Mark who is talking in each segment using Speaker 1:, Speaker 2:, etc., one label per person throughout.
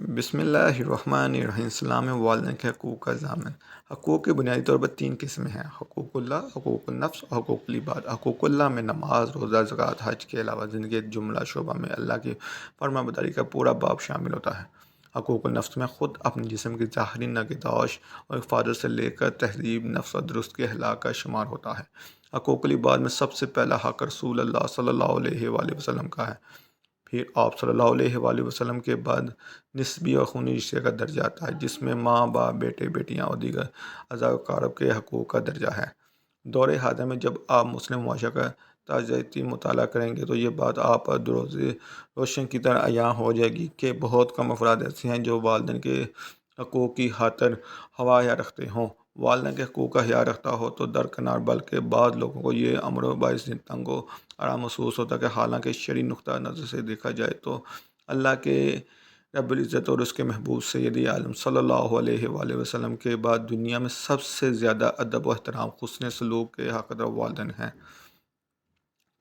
Speaker 1: بسم اللہ الرحمن الرحیم۔ السلام والدین کے حقوق کا ضامن۔ حقوق کی بنیادی طور پر 3 قسمیں ہیں: حقوق اللہ، حقوق النفس اور حقوق العباد۔ حقوق اللہ میں نماز، روزہ، زکوٰۃ، حج کے علاوہ زندگی کے جملہ شعبہ میں اللہ کی فرما برداری کا پورا باب شامل ہوتا ہے۔ حقوق النفس میں خود اپنے جسم کی ظاہری نگہداشت اور حفاظت سے لے کر تہذیب نفس اور درست کے اخلاق کا شمار ہوتا ہے۔ حقوق العباد میں سب سے پہلا حق رسول اللہ صلی اللہ علیہ وآلہ وسلم کا ہے، پھر آپ صلی اللہ علیہ وآلہ وسلم کے بعد نسبی اور خونی رشتے کا درجہ آتا ہے، جس میں ماں باپ، بیٹے بیٹیاں اور دیگر اعضاء و اقارب کے حقوق کا درجہ ہے۔ دور حاضر میں جب آپ مسلم معاشرہ کا تجزیاتی مطالعہ کریں گے تو یہ بات آپ پر روشن کی طرح عیاں ہو جائے گی کہ بہت کم افراد ایسے ہیں جو والدین کے حقوق کی خاطر خواہاں رکھتے ہوں۔ والدین کے حقوق کا خیال رکھتا ہو تو درکنار، بلکہ بعض لوگوں کو یہ امر باعث تنگ و آرام محسوس ہوتا ہے کہ حالانکہ شرعی نقطہ نظر سے دیکھا جائے تو اللہ کے رب العزت اور اس کے محبوب سید عالم صلی اللہ علیہ وآلہ وسلم کے بعد دنیا میں سب سے زیادہ ادب و احترام، حسن سلوک کے حقدار والدین ہیں۔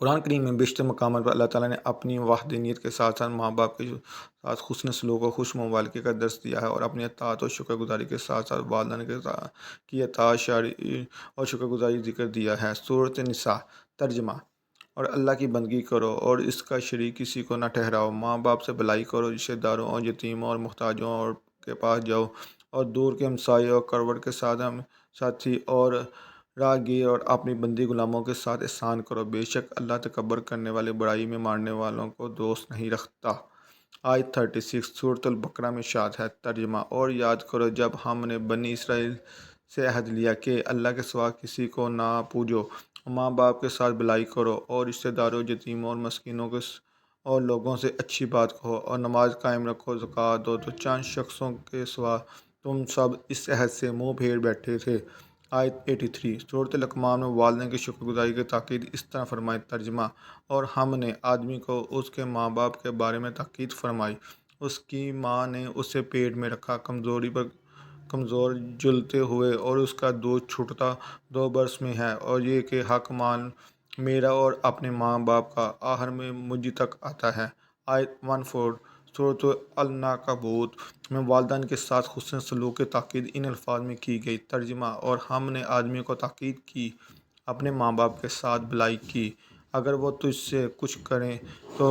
Speaker 1: قرآن کریم میں بیشتر مقامات پر اللہ تعالیٰ نے اپنی وحدانیت کے ساتھ ساتھ ماں باپ کے ساتھ حسن سلوک اور خوش مبالغے کا درس دیا ہے، اور اپنی اطاعت اور شکر گزاری کے ساتھ ساتھ والدین کی اطاعت، شاعری اور شکر گزاری ذکر دیا ہے۔ سورۃ النساء۔ ترجمہ: اور اللہ کی بندگی کرو اور اس کا شریک کسی کو نہ ٹھہراؤ، ماں باپ سے بھلائی کرو، رشتہ داروں اور یتیموں اور محتاجوں اور کے پاس جاؤ، اور دور کے ہمسائے اور قربت کے ساتھی اور راہگیر اور اپنی بندی غلاموں کے ساتھ احسان کرو، بے شک اللہ تکبر کرنے والے، بڑائی میں مارنے والوں کو دوست نہیں رکھتا۔ آیت 36 سورۃ البقرہ میں ارشاد ہے۔ ترجمہ: اور یاد کرو جب ہم نے بنی اسرائیل سے عہد لیا کہ اللہ کے سوا کسی کو نہ پوجو، ماں باپ کے ساتھ بھلائی کرو اور رشتہ داروں، یتیموں اور مسکینوں اور لوگوں سے اچھی بات کہو اور نماز قائم رکھو، زکوٰۃ دو، تو چند شخصوں کے سوا تم سب اس عہد سے منہ پھیر بیٹھے تھے۔ آیت 83 سورۃ لقمان میں والدین کی شکر گزاری کی تاکید اس طرح فرمائی۔ ترجمہ: اور ہم نے آدمی کو اس کے ماں باپ کے بارے میں تاکید فرمائی۔ اس کی ماں نے اسے پیٹ میں رکھا، کمزوری پر کمزور جلتے ہوئے، اور اس کا دودھ چھوٹا 2 برس میں ہے، اور یہ کہ حق مان میرا اور اپنے ماں باپ کا، آخر میں مجھ تک آتا ہے۔ آیت 14 سورۃ العنکبوت میں والدین کے ساتھ حسن سلوک کی تاکید ان الفاظ میں کی گئی۔ ترجمہ: اور ہم نے آدمی کو تاکید کی اپنے ماں باپ کے ساتھ بھلائی کی، اگر وہ تجھ سے کچھ کریں تو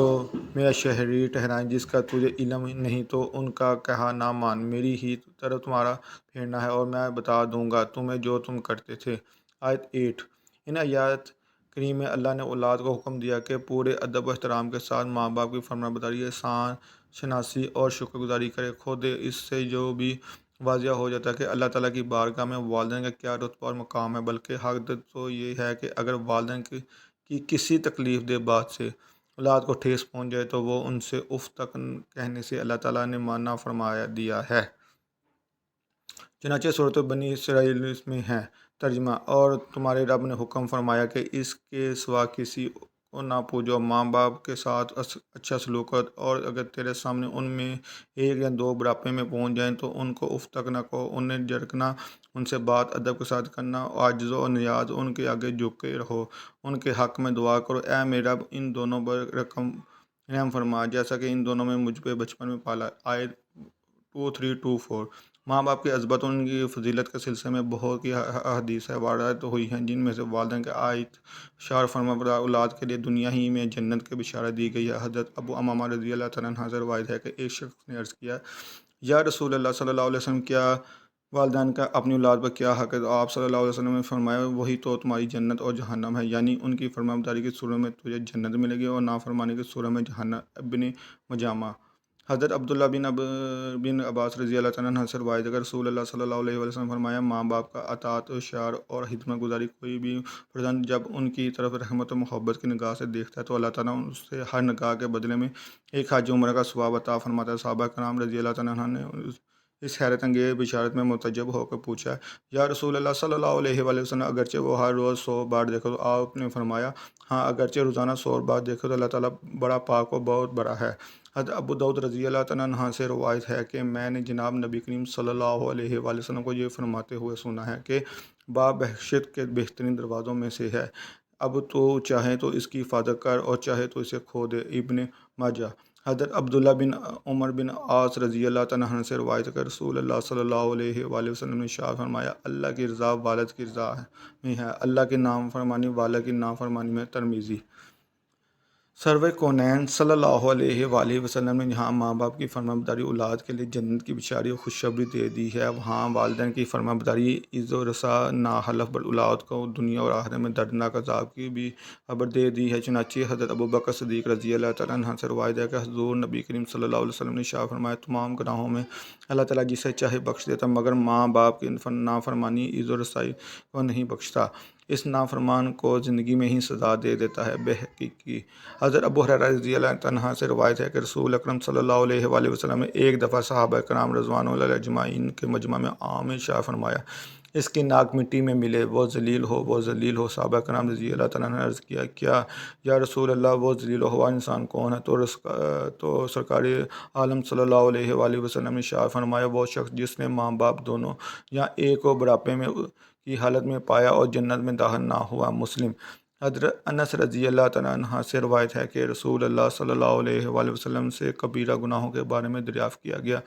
Speaker 1: میرا شہری ٹھہرائیں، جس کا تجھے علم نہیں تو ان کا کہا نہ مان، میری ہی طرف تمہارا پھیرنا ہے اور میں بتا دوں گا تمہیں جو تم کرتے تھے۔ آیت 8 ان آیات کریم میں اللہ نے اولاد کو حکم دیا کہ پورے ادب و احترام کے ساتھ ماں باپ کی فرمانبرداری، احسان شناسی اور شکر گزاری کرے۔ خود اس سے جو بھی واضح ہو جاتا ہے کہ اللہ تعالیٰ کی بارگاہ میں والدین کا کیا رتبہ اور مقام ہے، بلکہ حق تو یہ ہے کہ اگر والدین کی کسی تکلیف دہ بات سے اولاد کو ٹھیس پہنچ جائے تو وہ ان سے اف تک کہنے سے اللہ تعالیٰ نے منع فرما دیا ہے۔ چنانچہ صورت بنی اسرائیل میں ہے۔ ترجمہ: اور تمہارے رب نے حکم فرمایا کہ اس کے سوا کسی کو نہ پوجو، ماں باپ کے ساتھ اچھا سلوک کر، اور اگر تیرے سامنے ان میں 1 یا 2 بڑھاپے میں پہنچ جائیں تو ان کو اف تک نہ کہو، انہیں جھڑکنا، ان سے بات ادب کے ساتھ کرنا، عاجز و نیاز ان کے آگے جھکے رہو، ان کے حق میں دعا کرو، اے میرے رب ان دونوں پر رحم فرما جیسا کہ ان دونوں نے مجھ پہ بچپن میں پالا۔ آیت 23-24 ماں باپ کی عظمت اور ان کی فضیلت کے سلسلے میں بہت کی احادیث واردات ہوئی ہیں، جن میں سے والدین کے آیت شار فرمانبردار اولاد کے لیے دنیا ہی میں جنت کی بشارت دی گئی ہے۔ حضرت ابو امامہ رضی اللہ تعالیٰ عنہ سے روایت ہے کہ ایک شخص نے عرض کیا، یا رسول اللہ صلی اللہ علیہ وسلم، کیا والدین کا اپنی اولاد پر کیا حق ہے؟ تو آپ صلی اللہ علیہ وسلم نے فرمایا، وہی تو تمہاری جنت اور جہنم ہے، یعنی ان کی فرمانبرداری کی صورت میں تجھے جنت ملے گی اور نافرمانی کی صورت میں جہنم۔ ابن مجامہ۔ حضرت عبداللہ بن عباس رضی اللہ تعالیٰ عنہ سے روایت ہے کہ رسول اللہ صلی اللہ علیہ وسلم فرمایا، ماں باپ کا اطاعت، اشعار اور خدمت گزاری کوئی بھی فرزند جب ان کی طرف رحمت و محبت کی نگاہ سے دیکھتا ہے تو اللہ تعالیٰ اسے ہر نگاہ کے بدلے میں ایک حج عمرہ کا ثواب عطا فرماتا ہے۔ صحابہ کرام رضی اللہ تعالیٰ عنہ نے اس حیرت انگیز بشارت میں متعجب ہو کر پوچھا، یا رسول اللہ صلی اللہ علیہ وآلہ وسلم، اگرچہ وہ ہر روز 100 بار دیکھو؟ تو آپ نے فرمایا، ہاں، اگرچہ روزانہ 100 بار دیکھو تو اللہ تعالیٰ بڑا پاک و بہت بڑا ہے۔ حضرت ابو داؤد رضی اللہ تعالیٰ عنہ سے روایت ہے کہ میں نے جناب نبی کریم صلی اللہ علیہ وآلہ وسلم کو یہ فرماتے ہوئے سنا ہے کہ باب بخشش کے بہترین دروازوں میں سے ہے، اب تو چاہے تو اس کی حفاظت کر اور چاہے تو اسے کھو دے۔ ابن ماجہ۔ حضرت عبداللہ بن عمر بن عاص رضی اللہ تعالیٰ عنہ سے روایت ہے کہ رسول اللہ صلی اللہ علیہ وآلہ وسلم نے ارشاد فرمایا، اللہ کی رضا والد کی رضا میں ہے، اللہ کی نافرمانی والد کی نافرمانی میں۔ ترمذی۔ سرور کونین صلی اللہ علیہ وآلہ وسلم نے جہاں ماں باپ کی فرمانبرداری اولاد کے لیے جنت کی بشاری اور خوشخبری دے دی ہے، وہاں والدین کی فرمانبرداری عز و رسا ناحلف اولاد کو دنیا اور آخرت میں دردناک عذاب کی بھی خبر دے دی ہے۔ چنانچہ حضرت ابوبکر صدیق رضی اللہ تعالیٰ عنہ سے روایت ہے کہ حضور نبی کریم صلی اللہ علیہ وسلم نے ارشاد فرمایا، تمام گناہوں میں اللہ تعالیٰ جسے چاہے بخش دیتا مگر ماں باپ کی نافرمانی عز و رسائی کو نہیں بخشتا، اس نافرمان کو زندگی میں ہی سزا دے دیتا ہے۔ بے حقیقی حضرت ابو ہریرہ رضی اللہ عنہ سے روایت ہے کہ رسول اکرم صلی اللہ علیہ وآلہ وسلم نے ایک دفعہ صحابہ کرام رضوان اللہ اجمعین کے مجمع میں عام میں ارشاد فرمایا، اس کی ناک مٹی میں ملے، وہ ذلیل ہو، وہ ذلیل ہو۔ صحابہ کرام رضی اللہ تعالیٰ عنہ نے عرض کیا، کیا یا رسول اللہ وہ ذلیل ہوا انسان کون ہے؟ تو سرکار عالم صلی اللہ علیہ وآلہ وسلم نے ارشاد فرمایا، وہ شخص جس نے ماں باپ دونوں یا ایک کو بڑھاپے میں کی حالت میں پایا اور جنت میں داخل نہ ہوا۔ مسلم۔ حضرت انس رضی اللہ تعالیٰ عنہ سے روایت ہے کہ رسول اللہ صلی اللہ علیہ وآلہ وسلم سے کبیرہ گناہوں کے بارے میں دریافت کیا گیا،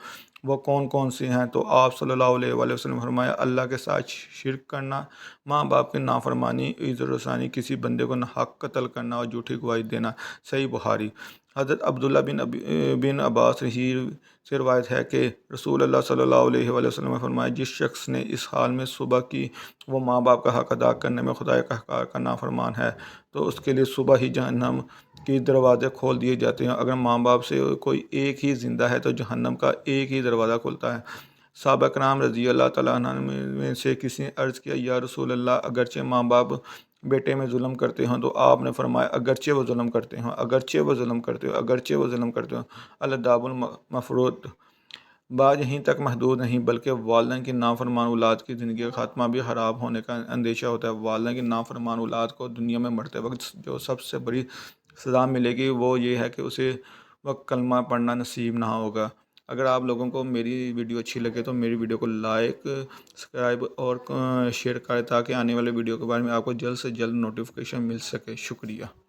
Speaker 1: وہ کون کون سے ہیں؟ تو آپ صلی اللہ علیہ وآلہ وسلم فرمایا، اللہ کے ساتھ شرک کرنا، ماں باپ کی نافرمانی، عزت و رسانی، کسی بندے کو ناحق قتل کرنا اور جھوٹی گواہی دینا۔ صحیح بخاری۔ حضرت عبداللہ بن عباس رضی سے روایت ہے کہ رسول اللہ صلی اللہ علیہ وآلہ وسلم نے فرمایا، جس شخص نے اس حال میں صبح کی وہ ماں باپ کا حق ادا کرنے میں خدا کا احکار کا نافرمان ہے تو اس کے لیے صبح ہی جہنم کے دروازے کھول دیے جاتے ہیں۔ اگر ماں باپ سے کوئی ایک ہی زندہ ہے تو جہنم کا ایک ہی دروازہ کھلتا ہے۔ صحابہ کرام رضی اللہ تعالیٰ عنہ میں سے کسی نے عرض کیا، یا رسول اللہ، اگرچہ ماں باپ بیٹے میں ظلم کرتے ہوں؟ تو آپ نے فرمایا، اگرچہ وہ ظلم کرتے ہوں، اگرچہ وہ ظلم کرتے ہوں، اگرچہ وہ ظلم کرتے ہوں۔ الادب المفروض۔ بات یہیں تک محدود نہیں بلکہ والدین کی نافرمان اولاد کی زندگی کا خاتمہ بھی خراب ہونے کا اندیشہ ہوتا ہے۔ والدین کی نافرمان اولاد کو دنیا میں مرتے وقت جو سب سے بڑی سزا ملے گی وہ یہ ہے کہ اسے وقت کلمہ پڑھنا نصیب نہ ہوگا۔ اگر آپ لوگوں کو میری ویڈیو اچھی لگے تو میری ویڈیو کو لائک، سبسکرائب اور شیئر کریں تاکہ آنے والے ویڈیو کے بارے میں آپ کو جلد سے جلد نوٹیفیکیشن مل سکے۔ شکریہ۔